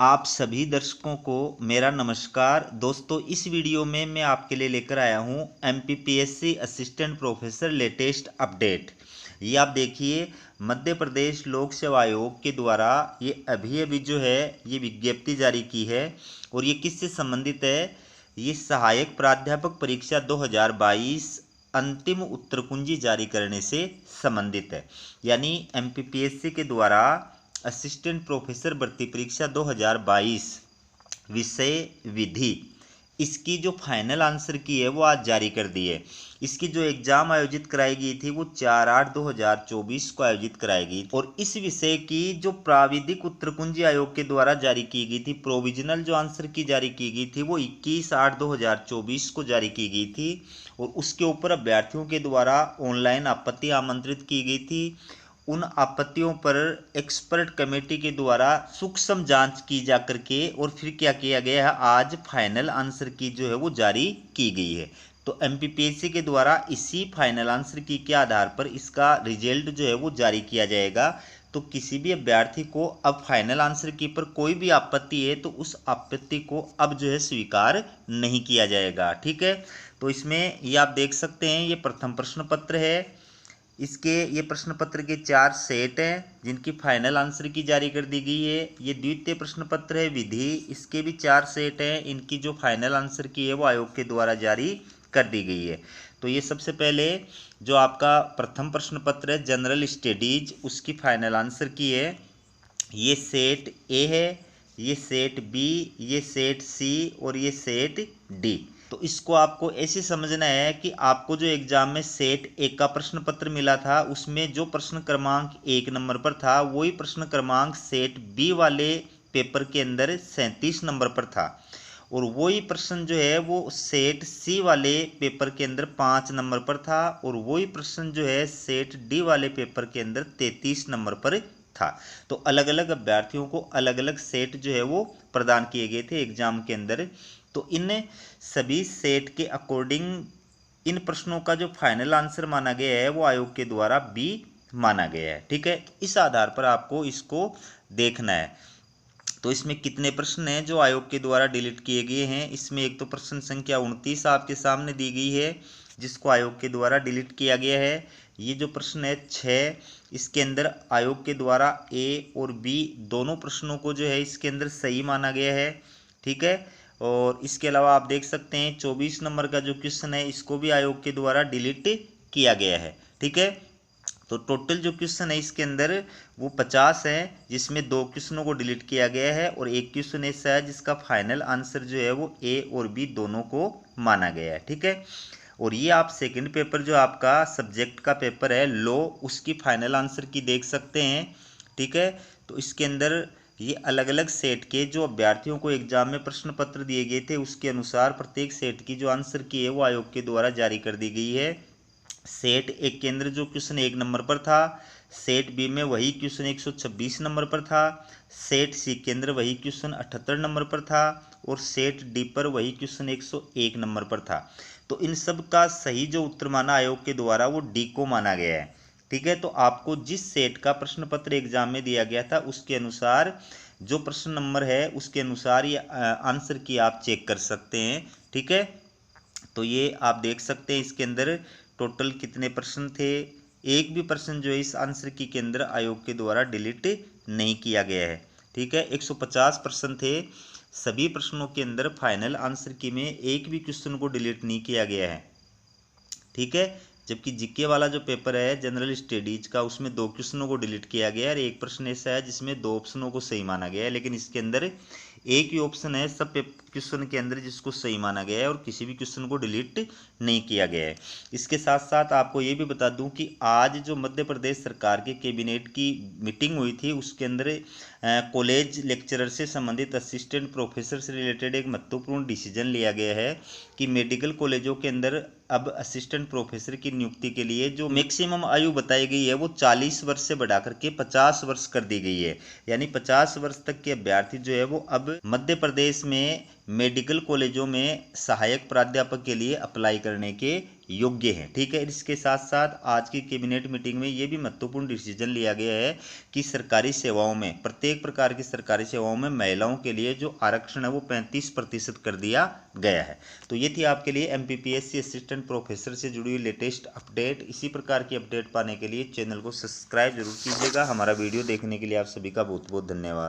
आप सभी दर्शकों को मेरा नमस्कार। दोस्तों, इस वीडियो में मैं आपके लिए लेकर आया हूं MPPSC assistant professor latest update. ये आप देखिए, मध्य प्रदेश लोक सेवा आयोग के द्वारा ये अभी जो है ये विज्ञप्ति जारी की है। और ये किससे संबंधित है? ये सहायक प्राध्यापक परीक्षा 2022 अंतिम उत्तर कुंजी जारी करने से संबंधित है। यानी एमपीपीएससी के द्वारा असिस्टेंट प्रोफेसर भर्ती परीक्षा 2022 विषय विधि, इसकी जो फाइनल आंसर की है वो आज जारी कर दी है। इसकी जो एग्जाम आयोजित कराई गई थी वो 4/8/2024 को आयोजित कराई गई और इस विषय की जो प्राविधिक उत्तर कुंजी आयोग के द्वारा जारी की गई थी, प्रोविजनल जो आंसर की जारी की गई थी वो 21/8/2024 को जारी की गई थी। और उसके ऊपर अभ्यर्थियों के द्वारा ऑनलाइन आपत्ति आमंत्रित की गई थी। उन आपत्तियों पर एक्सपर्ट कमेटी के द्वारा सूक्ष्म जांच की जा करके और फिर क्या किया गया है, आज फाइनल आंसर की जो है वो जारी की गई है। तो एमपीपीएससी के द्वारा इसी फाइनल आंसर की के आधार पर इसका रिजल्ट जो है वो जारी किया जाएगा। तो किसी भी अभ्यर्थी को अब फाइनल आंसर की पर कोई भी आपत्ति है तो उस आपत्ति को अब जो है स्वीकार नहीं किया जाएगा। ठीक है, तो इसमें ये आप देख सकते हैं, ये प्रथम प्रश्न पत्र है। इसके ये प्रश्न पत्र के 4 सेट हैं जिनकी फाइनल आंसर की जारी कर दी गई है। ये द्वितीय प्रश्न पत्र है विधि, इसके भी 4 सेट हैं, इनकी जो फाइनल आंसर की है वो आयोग के द्वारा जारी कर दी गई है। तो ये सबसे पहले जो आपका प्रथम प्रश्न पत्र है जनरल स्टडीज, उसकी फाइनल आंसर की है। ये सेट ए है, ये सेट बी, ये सेट सी और ये सेट डी। तो इसको आपको ऐसे समझना है कि आपको जो एग्जाम में सेट एक का प्रश्न पत्र मिला था उसमें जो प्रश्न क्रमांक 1 नंबर पर था वही प्रश्न क्रमांक सेट बी वाले पेपर के अंदर 37 नंबर पर था। और वही प्रश्न जो है वो सेट सी वाले पेपर के अंदर 5 नंबर पर था। और वही प्रश्न जो है सेट डी वाले पेपर के अंदर 33 नंबर पर था। तो अलग अलग अभ्यर्थियों को अलग अलग सेट जो है वो प्रदान किए गए थे एग्जाम के अंदर। तो इन सभी सेट के अकॉर्डिंग इन प्रश्नों का जो फाइनल आंसर माना गया है वो आयोग के द्वारा बी माना गया है। ठीक है, इस आधार पर आपको इसको देखना है। तो इसमें कितने प्रश्न हैं जो आयोग के द्वारा डिलीट किए गए हैं? इसमें एक तो प्रश्न संख्या 29 आपके सामने दी गई है जिसको आयोग के द्वारा डिलीट किया गया है। ये जो प्रश्न है 6, इसके अंदर आयोग के द्वारा ए और बी दोनों प्रश्नों को जो है इसके अंदर सही माना गया है। ठीक है, और इसके अलावा आप देख सकते हैं 24 नंबर का जो क्वेश्चन है इसको भी आयोग के द्वारा डिलीट किया गया है। ठीक है, तो टोटल जो क्वेश्चन है इसके अंदर वो 50 है जिसमें 2 क्वेश्चनों को डिलीट किया गया है और एक क्वेश्चन ऐसा है जिसका फाइनल आंसर जो है वो ए और बी दोनों को माना गया है। ठीक है, और ये आप सेकंड पेपर जो आपका सब्जेक्ट का पेपर है लॉ, उसकी फाइनल आंसर की देख सकते हैं। ठीक है, तो इसके अंदर ये अलग अलग सेट के जो अभ्यर्थियों को एग्जाम में प्रश्न पत्र दिए गए थे उसके अनुसार प्रत्येक सेट की जो आंसर की है वो आयोग के द्वारा जारी कर दी गई है। सेट एक के अंदर जो क्वेश्चन 1 नंबर पर था, सेट बी में वही क्वेश्चन 126 नंबर पर था, सेट सी के अंदर वही क्वेश्चन 78 नंबर पर था और सेट डी पर वही क्वेश्चन 101 नंबर पर था। तो इन सब का सही जो उत्तर माना आयोग के द्वारा वो डी को माना गया है। ठीक है, तो आपको जिस सेट का प्रश्न पत्र एग्जाम में दिया गया था उसके अनुसार जो प्रश्न नंबर है उसके अनुसार ये आंसर की आप चेक कर सकते हैं। ठीक है, तो ये आप देख सकते हैं इसके अंदर टोटल कितने प्रश्न थे। एक भी प्रश्न जो है इस आंसर की के अंदर आयोग के द्वारा डिलीट नहीं किया गया है। ठीक है, 150 प्रश्न थे, सभी प्रश्नों के अंदर फाइनल आंसर की में एक भी क्वेश्चन को डिलीट नहीं किया गया है। ठीक है, जबकि जीके वाला जो पेपर है जनरल स्टडीज का उसमें 2 क्वेश्चनों को डिलीट किया गया है और एक प्रश्न ऐसा है जिसमें 2 ऑप्शनों को सही माना गया है, लेकिन इसके अंदर एक ही ऑप्शन है सब क्वेश्चन के अंदर जिसको सही माना गया है और किसी भी क्वेश्चन को डिलीट नहीं किया गया है। इसके साथ साथ आपको ये भी बता दूं कि आज जो मध्य प्रदेश सरकार के कैबिनेट की मीटिंग हुई थी उसके अंदर कॉलेज लेक्चरर से संबंधित असिस्टेंट प्रोफेसर से रिलेटेड एक महत्वपूर्ण डिसीजन लिया गया है कि मेडिकल कॉलेजों के अंदर अब असिस्टेंट प्रोफेसर की नियुक्ति के लिए जो मैक्सिमम आयु बताई गई है वो 40 वर्ष से बढ़ा करके 50 वर्ष कर दी गई है। यानी 50 वर्ष तक के अभ्यर्थी जो है वो अब मध्य प्रदेश में मेडिकल कॉलेजों में सहायक प्राध्यापक के लिए अप्लाई करने के योग्य हैं। ठीक है, इसके साथ साथ आज की कैबिनेट मीटिंग में ये भी महत्वपूर्ण डिसीजन लिया गया है कि सरकारी सेवाओं में, प्रत्येक प्रकार की सरकारी सेवाओं में महिलाओं के लिए जो आरक्षण है वो 35% कर दिया गया है। तो ये थी आपके लिए MPPSC असिस्टेंट प्रोफेसर से जुड़ी हुई लेटेस्ट अपडेट। इसी प्रकार की अपडेट पाने के लिए चैनल को सब्सक्राइब जरूर कीजिएगा। हमारा वीडियो देखने के लिए आप सभी का बहुत बहुत धन्यवाद।